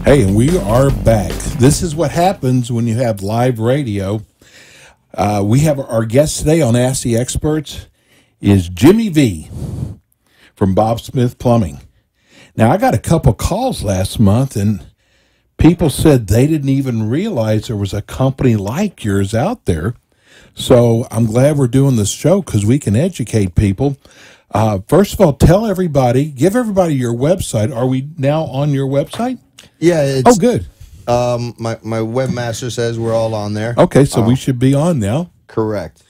Hey, and we are back. This is what happens when you have live radio. We have our guest today on Ask the Experts is Jimmy V from Bob Smith Plumbing. Now, I got a couple calls last month, and people said they didn't even realize there was a company like yours out there. So I'm glad we're doing this show because we can educate people. First of all, tell everybody, give everybody your website. Are we now on your website? Yeah. It's, oh, good. My webmaster says we're all on there. Okay, so we should be on now. Correct.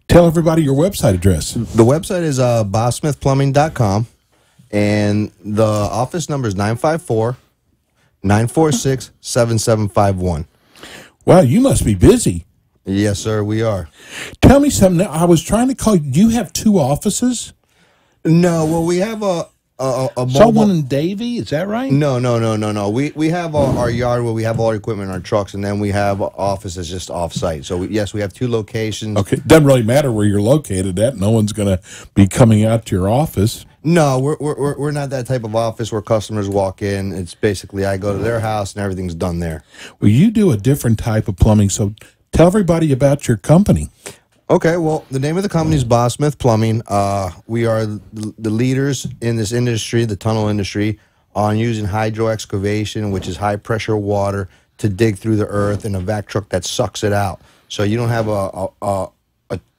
Tell everybody your website address. The website is bobsmithplumbing.com, and the office number is 954-946-7751. Wow, you must be busy. Yes, sir, we are. Tell me something. I was trying to call you. Do you have two offices? No, well, we have a someone in Davie, is that right? No. We have our yard where we have all our equipment in our trucks, and then we have offices just off-site. So, yes, we have two locations. Okay, doesn't really matter where you're located at. No one's going to be coming out to your office. No, we're not that type of office where customers walk in. It's basically I go to their house and everything's done there. Well, you do a different type of plumbing, so tell everybody about your company. Okay, well, the name of the company is Bob Smith Plumbing. We are the leaders in this industry, the tunnel industry, on using hydro excavation, which is high pressure water to dig through the earth, and a vac truck that sucks it out. So you don't have a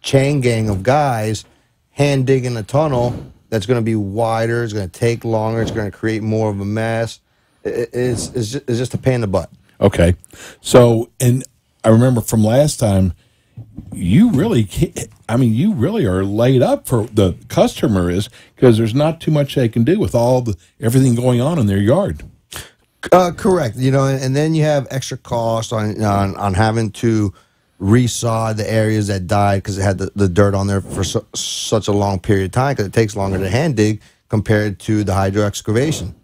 chain gang of guys hand digging a tunnel that's going to be wider, it's going to take longer, it's going to create more of a mess. It's just a pain in the butt. Okay, so, and I remember from last time, you really are laid up for the customer is because there's not too much they can do with everything going on in their yard. Correct. And then you have extra cost on having to resod the areas that died because it had the dirt on there for such a long period of time because it takes longer to hand dig compared to the hydro excavation.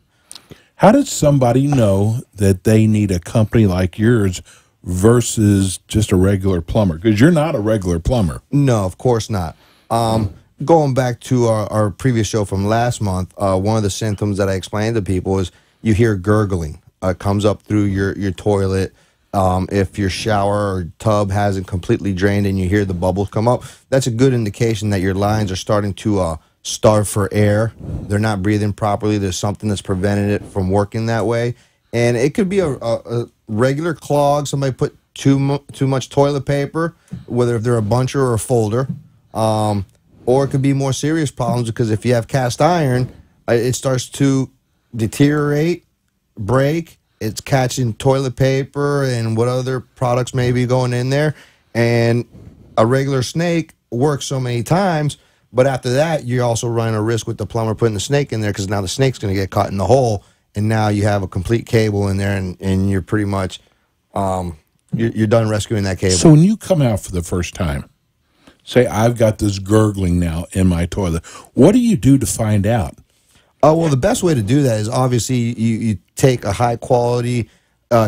How does somebody know that they need a company like yours versus just a regular plumber? Because you're not a regular plumber. No, of course not. Going back to our previous show from last month, one of the symptoms that I explained to people is you hear gurgling. It comes up through your toilet. If your shower or tub hasn't completely drained and you hear the bubbles come up, that's a good indication that your lines are starting to starve for air. They're not breathing properly. There's something that's preventing it from working that way. And it could be a regular clog. Somebody put too much toilet paper, whether if they're a buncher or a folder. Or it could be more serious problems because if you have cast iron, it starts to deteriorate, break. It's catching toilet paper and what other products may be going in there. And a regular snake works so many times, but after that, you're also running a risk with the plumber putting the snake in there because now the snake's going to get caught in the hole. And now you have a complete cable in there, and you're pretty much you're done rescuing that cable. So when you come out for the first time, say I've got this gurgling now in my toilet, what do you do to find out? Well, the best way to do that is obviously you take a high quality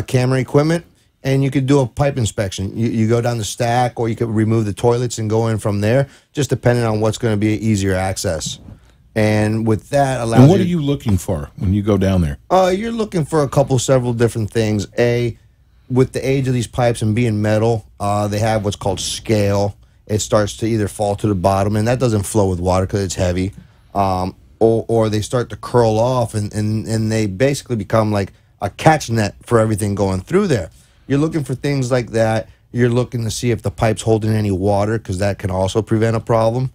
camera equipment, and you could do a pipe inspection. You go down the stack, or you could remove the toilets and go in from there, just depending on what's going to be easier access. And with that allows. And what are you looking for when you go down there? You're looking for several different things. With the age of these pipes and being metal, they have what's called scale. It starts to either fall to the bottom, and that doesn't flow with water because it's heavy, or they start to curl off, and they basically become like a catch net for everything going through there. You're looking for things like that. You're looking to see if the pipe's holding any water because that can also present a problem,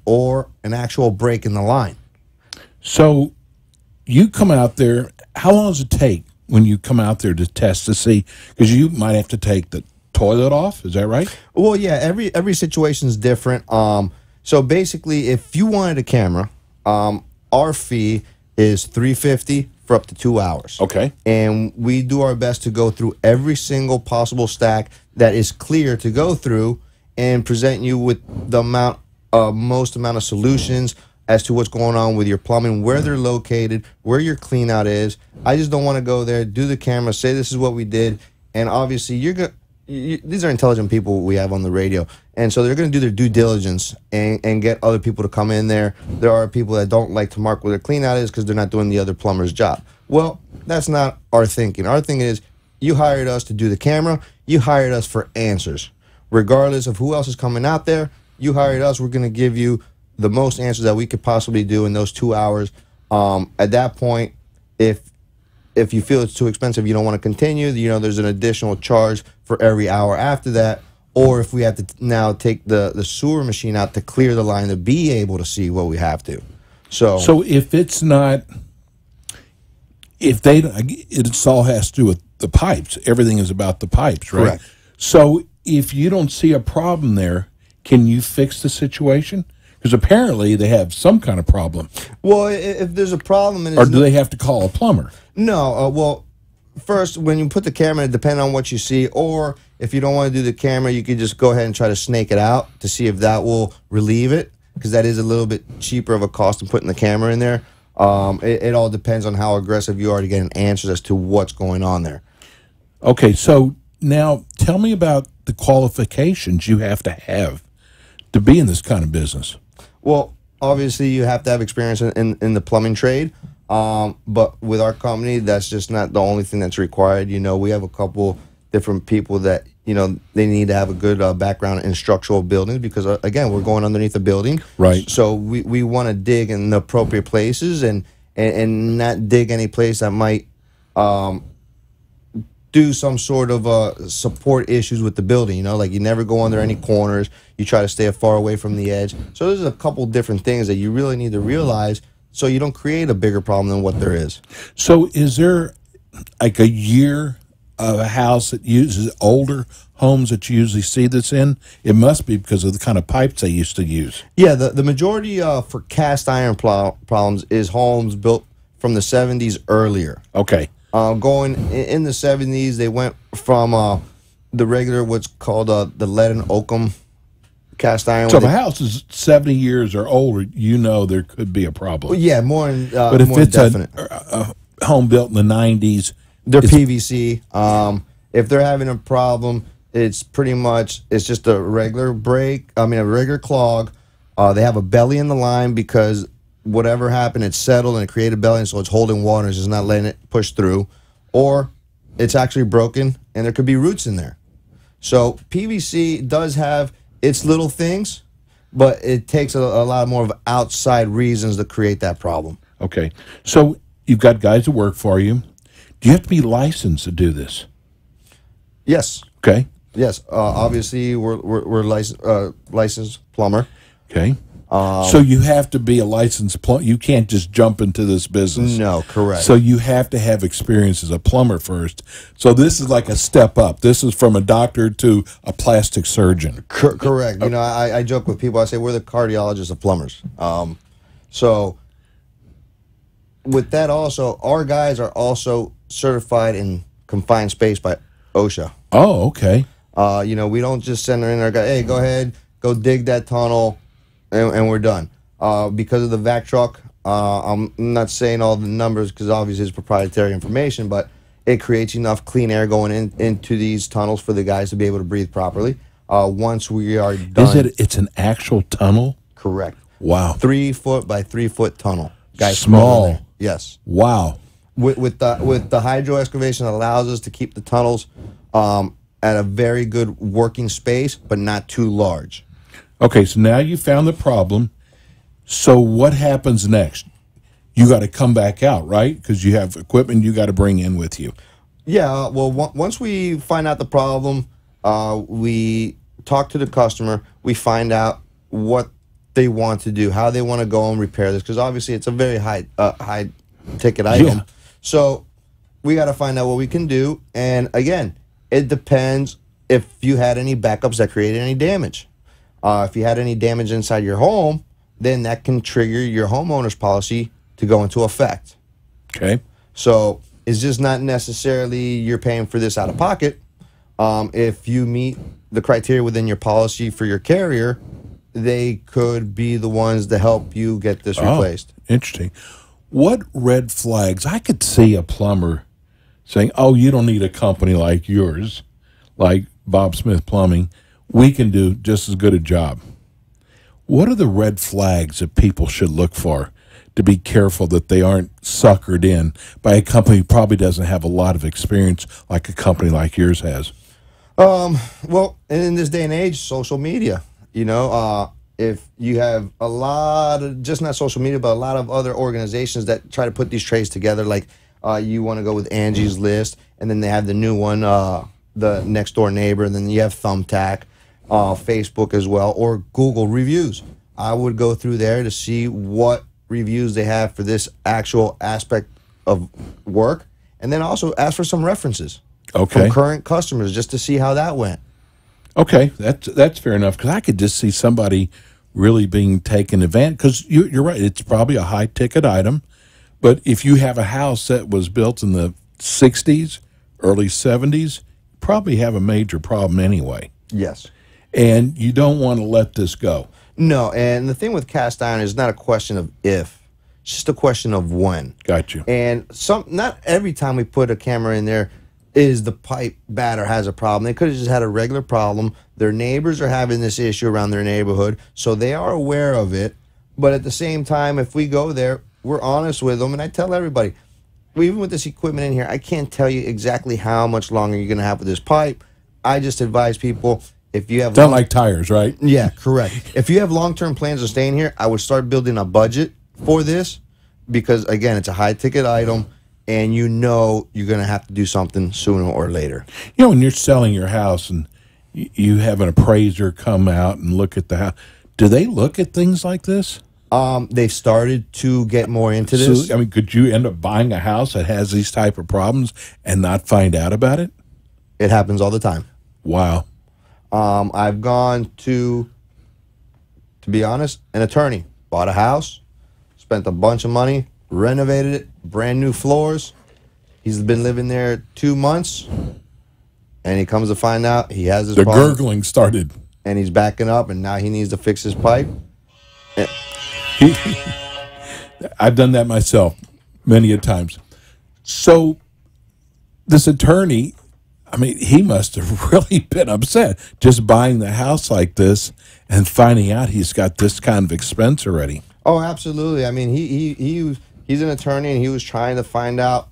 or an actual break in the line. So you come out there, how long does it take when you come out there to test to see? Because you might have to take the toilet off, is that right? Well, yeah, every situation is different. So basically, if you wanted a camera, our fee is $350 for up to 2 hours. Okay. And we do our best to go through every single possible stack that is clear to go through and present you with the most amount of solutions as to what's going on with your plumbing, where they're located, where your clean out is. I just don't want to go there, do the camera, say this is what we did, and obviously these are intelligent people we have on the radio, and so they're going to do their due diligence and get other people to come in there. There are people that don't like to mark where their clean out is because they're not doing the other plumber's job. Well, that's not our thinking. Our thinking is you hired us to do the camera. You hired us for answers. Regardless of who else is coming out there, you hired us. We're going to give you the most answers that we could possibly do in those 2 hours. At that point, if you feel it's too expensive, you don't want to continue, there's an additional charge for every hour after that. Or if we have to now take the sewer machine out to clear the line to be able to see what we have to. So if it's not, it all has to do with the pipes. Everything is about the pipes, right? Correct. So if you don't see a problem there, can you fix the situation? Because apparently they have some kind of problem. Well, if there's a problem, or do they have to call a plumber? No. Well, first, when you put the camera, depending on what you see, or if you don't want to do the camera, you could just go ahead and try to snake it out to see if that will relieve it, because that is a little bit cheaper of a cost than putting the camera in there. It all depends on how aggressive you are to get answers as to what's going on there. Okay, so now tell me about the qualifications you have to be in this kind of business. Well, obviously you have to have experience in the plumbing trade, but with our company, that's just not the only thing that's required. We have a couple different people that, they need to have a good background in structural buildings because, again, we're going underneath a building. Right. So we want to dig in the appropriate places and not dig any place that might do some sort of support issues with the building. Like you never go under any corners. You try to stay far away from the edge. So there's a couple different things that you really need to realize so you don't create a bigger problem than what there is. So is there like a year of a house that uses older homes that you usually see this in? It must be because of the kind of pipes they used to use. Yeah, the majority for cast iron problems is homes built from the 70s earlier. Okay. Going in the 70s, they went from the regular, what's called the lead and oakum cast iron. So if a house is 70 years or older, there could be a problem. Well, yeah, more but if more it's definite. a home built in the 90s, they're PVC. If they're having a problem, it's just a regular break. A regular clog. They have a belly in the line because whatever happened, it settled and it created a belly, so it's holding water, it's just not letting it push through. Or it's actually broken and there could be roots in there. So PVC does have its little things, but it takes a lot more of outside reasons to create that problem. Okay. So you've got guys that work for you. Do you have to be licensed to do this? Yes. Okay. Yes. Obviously, we're licensed plumber. Okay. So you have to be a licensed plumber. You can't just jump into this business. No, correct. So you have to have experience as a plumber first. So this is like a step up. This is from a doctor to a plastic surgeon. Correct. I joke with people. I say we're the cardiologists of plumbers. So with that also, our guys are also certified in confined space by OSHA. Oh, okay. We don't just send in our guy, hey, go ahead, go dig that tunnel, and we're done. Because of the vac truck, I'm not saying all the numbers because obviously it's proprietary information, but it creates enough clean air going into these tunnels for the guys to be able to breathe properly. Once we are done. It's an actual tunnel? Correct. Wow. 3 foot by 3 foot tunnel. Guys, small. Yes. Wow. With the hydro excavation, allows us to keep the tunnels at a very good working space, but not too large. Okay, so now you found the problem. So what happens next? You got to come back out, right? Because you have equipment you got to bring in with you. Yeah, well, once we find out the problem, we talk to the customer. We find out what they want to do, how they want to go and repair this, because obviously it's a very high ticket item. Yeah. So we got to find out what we can do. And again, it depends if you had any backups that created any damage. If you had any damage inside your home, then that can trigger your homeowner's policy to go into effect. Okay. So it's just not necessarily you're paying for this out of pocket. If you meet the criteria within your policy for your carrier, they could be the ones to help you get this replaced. Interesting. What red flags? I could see a plumber saying, oh, you don't need a company like yours, like Bob Smith Plumbing. We can do just as good a job. What are the red flags that people should look for to be careful that they aren't suckered in by a company who probably doesn't have a lot of experience like a company like yours has? Well, in this day and age, social media, if you have a lot of, just not social media, but a lot of other organizations that try to put these trades together, like you want to go with Angie's List, and then they have the new one, the Next Door Neighbor, and then you have Thumbtack, Facebook as well, or Google reviews. I would go through there to see what reviews they have for this actual aspect of work, and then also ask for some references from current customers just to see how that went. Okay, that's fair enough, because I could just see somebody really being taken advantage, because you're right, it's probably a high-ticket item, but if you have a house that was built in the 60s, early 70s, you probably have a major problem anyway. Yes. And you don't want to let this go. No, and the thing with cast iron is not a question of if, it's just a question of when. Got you. And not every time we put a camera in there is the pipe bad or has a problem. They could have just had a regular problem. Their neighbors are having this issue around their neighborhood, so they are aware of it. But at the same time, if we go there, we're honest with them. And I tell everybody, even with this equipment in here, I can't tell you exactly how much longer you're going to have with this pipe. I just advise people, if you have... Don't like tires, right? Yeah, correct. If you have long-term plans of staying here, I would start building a budget for this because, again, it's a high-ticket item. And you're going to have to do something sooner or later. When you're selling your house and you have an appraiser come out and look at the house, do they look at things like this? They've started to get more into this. So, could you end up buying a house that has these type of problems and not find out about it? It happens all the time. Wow. I've gone to be honest, an attorney. Bought a house, spent a bunch of money, renovated it, brand new floors. He's been living there 2 months, and he comes to find out he has his problem, gurgling started, and he's backing up, and now he needs to fix his pipe. I've done that myself many a times. So this attorney, he must have really been upset just buying the house like this and finding out he's got this kind of expense already. Oh, absolutely. He's an attorney, and he was trying to find out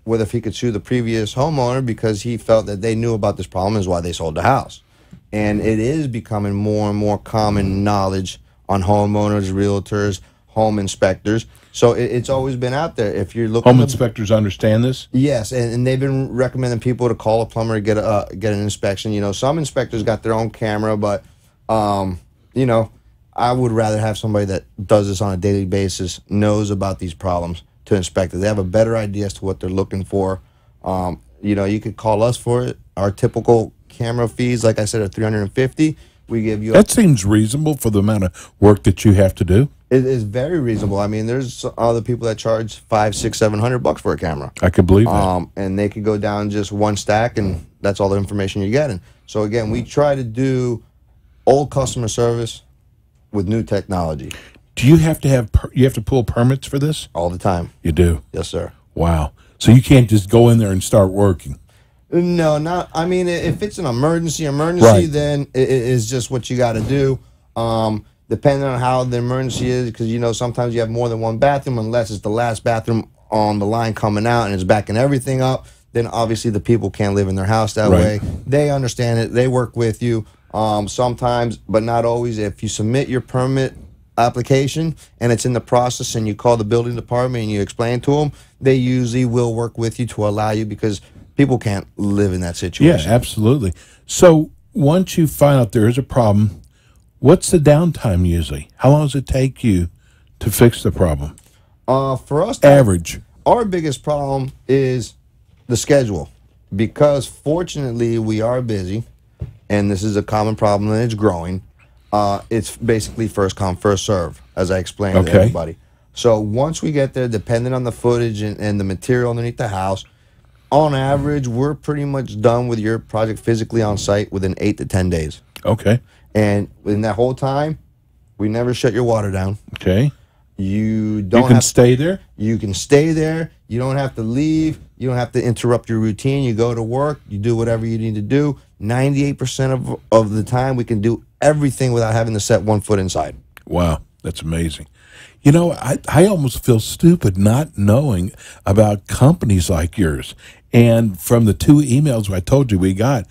whether if he could sue the previous homeowner because he felt that they knew about this problem is why they sold the house. And it is becoming more and more common knowledge on homeowners, realtors, home inspectors. So it's always been out there. If you're looking, home inspectors understand this. Yes, and they've been recommending people to call a plumber to get an inspection. Some inspectors got their own camera, but I would rather have somebody that does this on a daily basis, knows about these problems to inspect it. They have a better idea as to what they're looking for. You could call us for it. Our typical camera fees, like I said, are $350. We give you... That seems reasonable for the amount of work that you have to do. It is very reasonable. There's other people that charge $500, $600, $700 for a camera. I could believe that. And they could go down just one stack, and that's all the information you're getting. So again, we try to do old customer service with new technology. Do you have to pull permits for this? All the time. You do? Yes, sir. Wow. So you can't just go in there and start working? No, not. If it's an emergency, right, then it is just what you got to do. Depending on how the emergency is, because sometimes you have more than one bathroom, unless it's the last bathroom on the line coming out and it's backing everything up. Then obviously the people can't live in their house that way. They understand it. They work with you. Sometimes, but not always. If you submit your permit application and it's in the process and you call the building department and you explain to them, they usually will work with you to allow you, because people can't live in that situation. Yeah, absolutely. So once you find out there is a problem, what's the downtime usually? How long does it take you to fix the problem? For us, average. Our biggest problem is the schedule, because fortunately we are busy, and this is a common problem and it's growing. It's basically first come, first serve, as I explained to everybody. So once we get there, depending on the footage and the material underneath the house, on average, we're pretty much done with your project physically on site within 8 to 10 days. Okay. And in that whole time, we never shut your water down. Okay. You can stay there? You can stay there. You don't have to leave. You don't have to interrupt your routine. You go to work. You do whatever you need to do. 98% of the time, we can do everything without having to set 1 foot inside. Wow, that's amazing. You know, I almost feel stupid not knowing about companies like yours. And from the 2 emails I told you we got,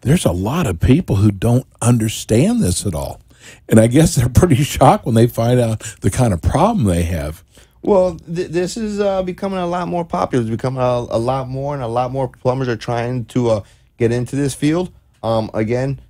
there's a lot of people who don't understand this at all. And I guess they're pretty shocked when they find out the kind of problem they have. Well, this is becoming a lot more popular. It's becoming a lot more, and a lot more plumbers are trying to get into this field. Again,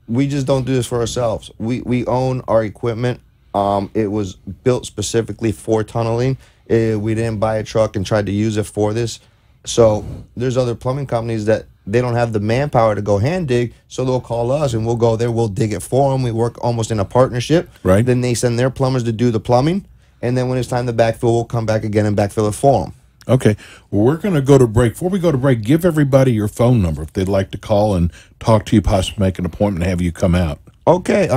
we just don't do this for ourselves. We own our equipment. It was built specifically for tunneling. We didn't buy a truck and tried to use it for this. So there's other plumbing companies that they don't have the manpower to go hand dig, so they'll call us and we'll go there. We'll dig it for them. We work almost in a partnership. Right. Then they send their plumbers to do the plumbing. And then when it's time to backfill, we'll come back again and backfill it for them. Okay. Well, we're going to go to break. Before we go to break, give everybody your phone number if they'd like to call and talk to you, possibly make an appointment and have you come out. Okay.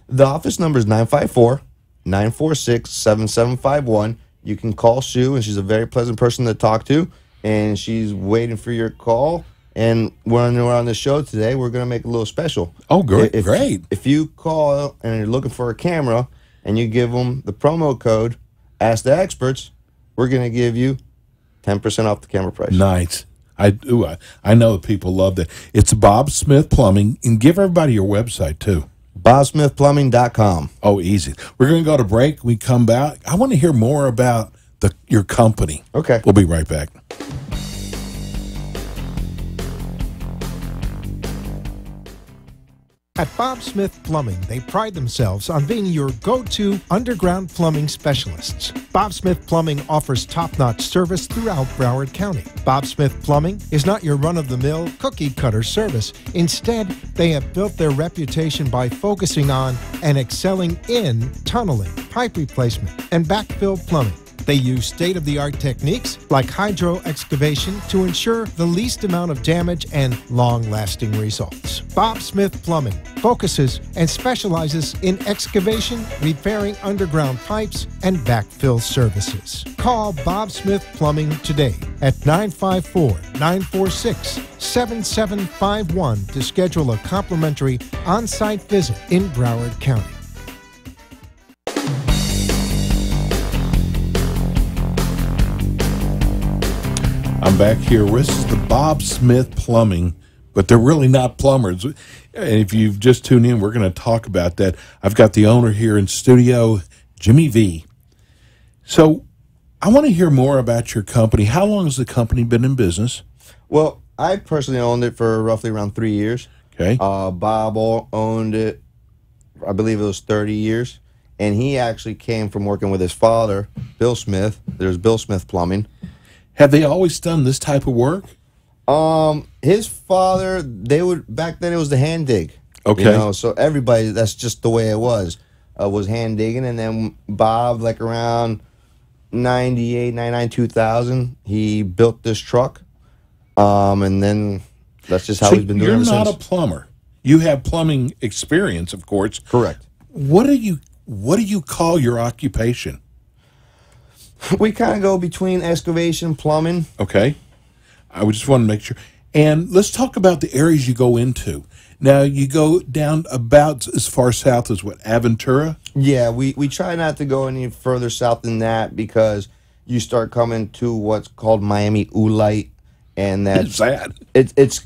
The office number is 954-946-7751. You can call Sue, and she's a very pleasant person to talk to, and she's waiting for your call. And when we're on the show today, we're going to make a little special. Oh, great. Great. If you call and you're looking for a camera, and you give them the promo code, Ask the Experts, we're going to give you 10% off the camera price. Nice. I know that people love that. It's Bob Smith Plumbing, and give everybody your website too. BobSmithPlumbing.com. Oh, easy. We're going to go to break. We come back. I want to hear more about your company. Okay. We'll be right back. At Bob Smith Plumbing, they pride themselves on being your go-to underground plumbing specialists. Bob Smith Plumbing offers top-notch service throughout Broward County. Bob Smith Plumbing is not your run-of-the-mill cookie-cutter service. Instead, they have built their reputation by focusing on and excelling in tunneling, pipe replacement, and backfill plumbing. They use state-of-the-art techniques like hydro excavation to ensure the least amount of damage and long-lasting results. Bob Smith Plumbing focuses and specializes in excavation, repairing underground pipes, and backfill services. Call Bob Smith Plumbing today at 954-946-7751 to schedule a complimentary on-site visit in Broward County. I'm back here. This is the Bob Smith Plumbing, but they're really not plumbers. And if you've just tuned in, we're going to talk about that. I've got the owner here in studio, Jimmy V. So I want to hear more about your company. How long has the company been in business? Well, I personally owned it for roughly around 3 years. Okay. Bob owned it, I believe it was 30 years. And he actually came from working with his father, Bill Smith. There's Bill Smith Plumbing. Have they always done this type of work? His father, back then it was the hand dig. Okay. You know, so everybody, that's just the way it was hand digging. And then Bob, like around 98, 99, 2000, he built this truck. And then that's just how he's been doing it ever since. You're not a plumber. You have plumbing experience, of course. Correct. What do you call your occupation? We kind of go between excavation, plumbing. Okay. I would just want to make sure. And let's talk about the areas you go into. Now, you go down about as far south as what, Aventura? Yeah, we try not to go any further south than that because you start coming to what's called Miami Oolite. And that's sad. It's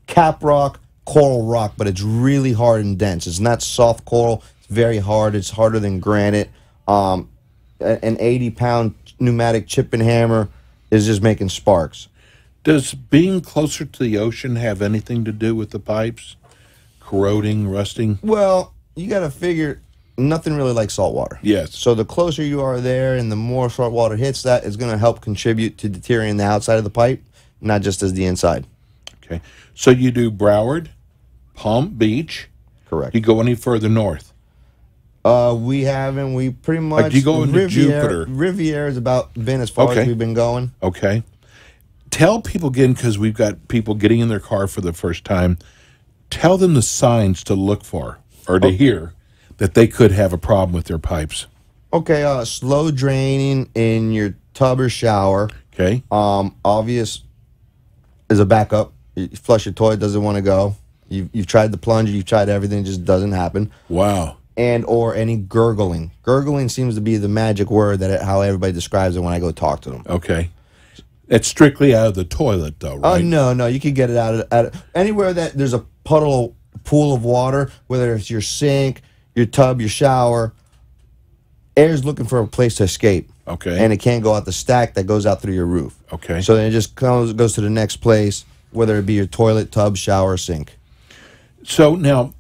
cap rock, coral rock, but it's really hard and dense. It's not soft coral. It's very hard. It's harder than granite. An 80-pound pneumatic chip and hammer is just making sparks. Does being closer to the ocean have anything to do with the pipes? Corroding, rusting? Well, you got to figure nothing really like salt water. Yes. So the closer you are there and the more salt water hits that, is going to help contribute to deteriorating the outside of the pipe, not just as the inside. Okay. So you do Broward, Palm Beach. Correct. You go any further north? We haven't. We pretty much. Like you go into Jupiter. Riviera has about been as far as we've been going. Okay. Tell people again, because we've got people getting in their car for the first time, tell them the signs to look for or to hear that they could have a problem with their pipes. Okay, slow draining in your tub or shower. Okay. Obvious is a backup. You flush your toilet, doesn't want to go. You've tried the plunger, you've tried everything, it just doesn't happen. Wow. and or any gurgling. Gurgling seems to be the magic word how everybody describes it when I go talk to them. Okay. It's strictly out of the toilet, though, Oh right? no, you can get it out of anywhere that there's a pool of water, whether it's your sink, your tub, your shower. Air's looking for a place to escape. Okay. And it can't go out the stack that goes out through your roof. Okay. So then it just goes to the next place, whether it be your toilet, tub, shower, sink. So now,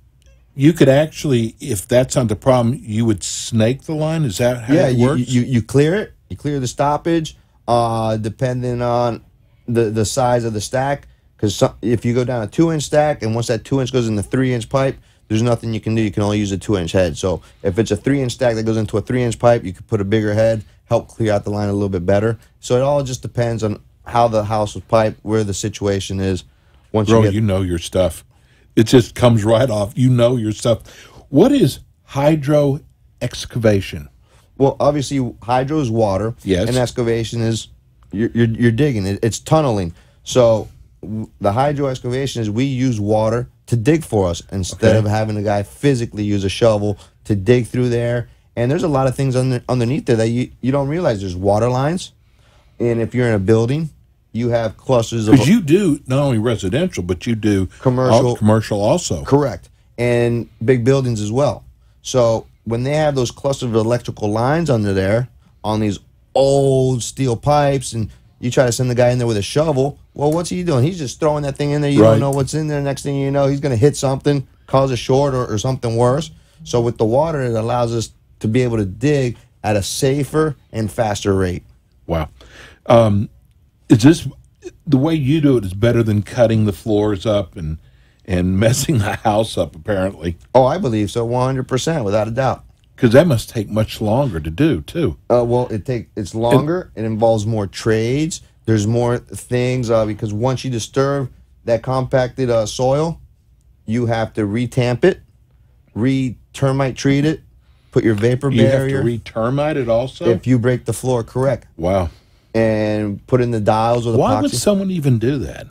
you could actually, if that's not the problem, you would snake the line? Is that how it works? You clear it. You clear the stoppage, depending on the size of the stack. Because if you go down a 2-inch stack, and once that 2-inch goes in the 3-inch pipe, there's nothing you can do. You can only use a 2-inch head. So if it's a 3-inch stack that goes into a 3-inch pipe, you could put a bigger head, help clear out the line a little bit better. So it all just depends on how the house was piped, where the situation is. Once Bro, you know your stuff. It just comes right off. You know your stuff. What is hydro excavation? Well, obviously, hydro is water. Yes. And excavation is you're digging. It's tunneling. So the hydro excavation is we use water to dig for us instead of having a guy physically use a shovel to dig through there. And there's a lot of things underneath there that you don't realize. There's water lines. And if you're in a building, you have clusters of... Because you do not only residential, but you do commercial also. Correct. And big buildings as well. So when they have those clusters of electrical lines under there on these old steel pipes, and you try to send the guy in there with a shovel, well, what's he doing? He's just throwing that thing in there. You don't know what's in there. Next thing you know, he's going to hit something, cause a short or something worse. So with the water, it allows us to be able to dig at a safer and faster rate. Wow. Is this the way you do it is better than cutting the floors up and messing the house up, apparently? Oh, I believe so, 100%, without a doubt. Because that must take much longer to do, too. Well, it's longer. It involves more trades. There's more things because once you disturb that compacted soil, you have to retamp it, re-termite treat it, put your vapor barrier. You have to re-termite it also? If you break the floor, correct. Wow. And put in the dials with epoxy. Why would someone even do that?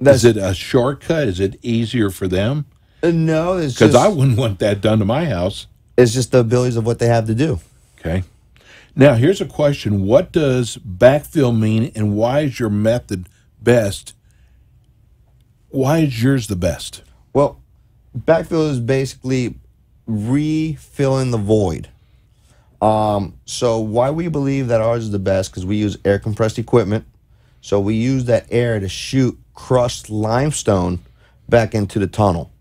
Is it a shortcut? Is it easier for them? No. Because I wouldn't want that done to my house. It's just the abilities of what they have to do. Okay. Now, here's a question. What does backfill mean, and why is your method best? Why is yours the best? Well, backfill is basically refilling the void. So why we believe that ours is the best, because we use air compressed equipment. So we use that air to shoot crushed limestone back into the tunnel.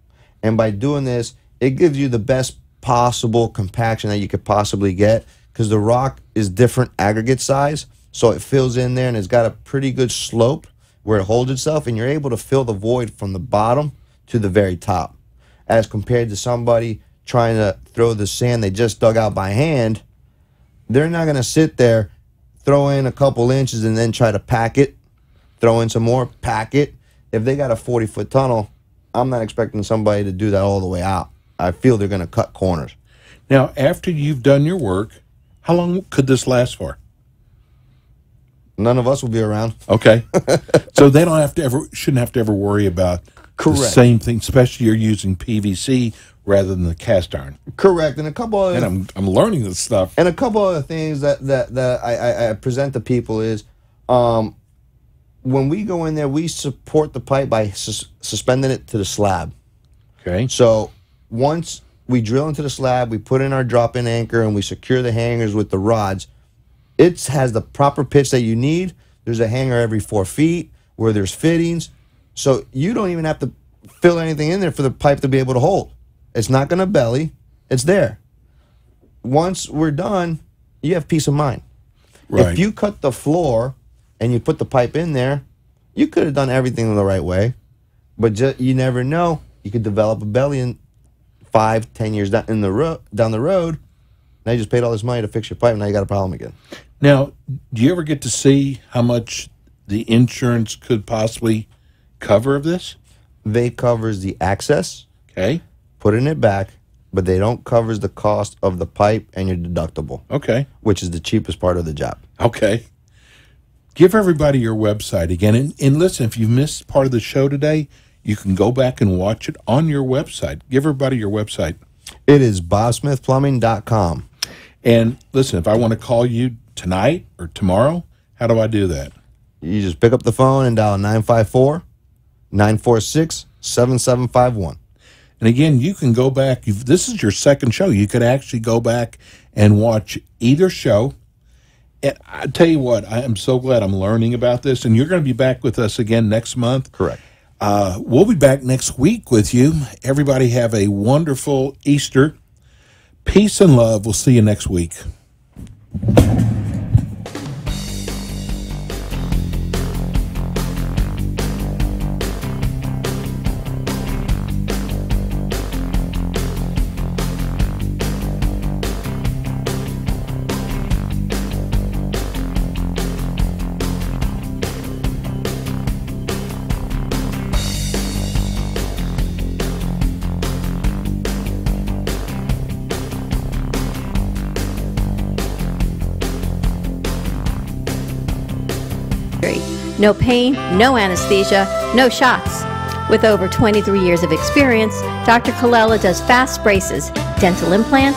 And by doing this, it gives you the best possible compaction that you could possibly get, because the rock is different aggregate size. So it fills in there and it's got a pretty good slope where it holds itself, and you're able to fill the void from the bottom to the very top. As compared to somebody trying to throw the sand they just dug out by hand, they're not going to sit there, throw in a couple inches, and then try to pack it, throw in some more, pack it. If they got a 40-foot tunnel, I'm not expecting somebody to do that all the way out. I feel they're going to cut corners. Now, after you've done your work, how long could this last for? None of us will be around. Okay. So they shouldn't have to ever worry about the same thing, especially you're using PVC rather than the cast iron. Correct. And a couple other... And I'm learning this stuff. And a couple other things that I present to people is when we go in there, we support the pipe by suspending it to the slab. Okay. So once we drill into the slab, we put in our drop-in anchor, and we secure the hangers with the rods. It has the proper pitch that you need. There's a hanger every 4 feet where there's fittings. So you don't even have to fill anything in there for the pipe to be able to hold. It's not going to belly. It's there. Once we're done, you have peace of mind. Right. If you cut the floor and you put the pipe in there, you could have done everything the right way. But you never know. You could develop a belly in 5-10 years down the road. Now you just paid all this money to fix your pipe, and now you got a problem again. Now, do you ever get to see how much the insurance could possibly cover of this? They covers the access, Okay. putting it back, but they don't covers the cost of the pipe and your deductible, Okay. which is the cheapest part of the job. Okay. Give everybody your website again. And listen, if you missed part of the show today, you can go back and watch it on your website. Give everybody your website. It is bobsmithplumbing.com. And listen, if I want to call you tonight or tomorrow, how do I do that? You just pick up the phone and dial 954-946-7751. And again, you can go back. This is your second show. You could actually go back and watch either show. And I tell you what, I am so glad I'm learning about this. And you're going to be back with us again next month. Correct. We'll be back next week with you. Everybody have a wonderful Easter. Peace and love. We'll see you next week. No pain, no anesthesia, no shots. With over 23 years of experience, Dr. Colella does fast braces, dental implants,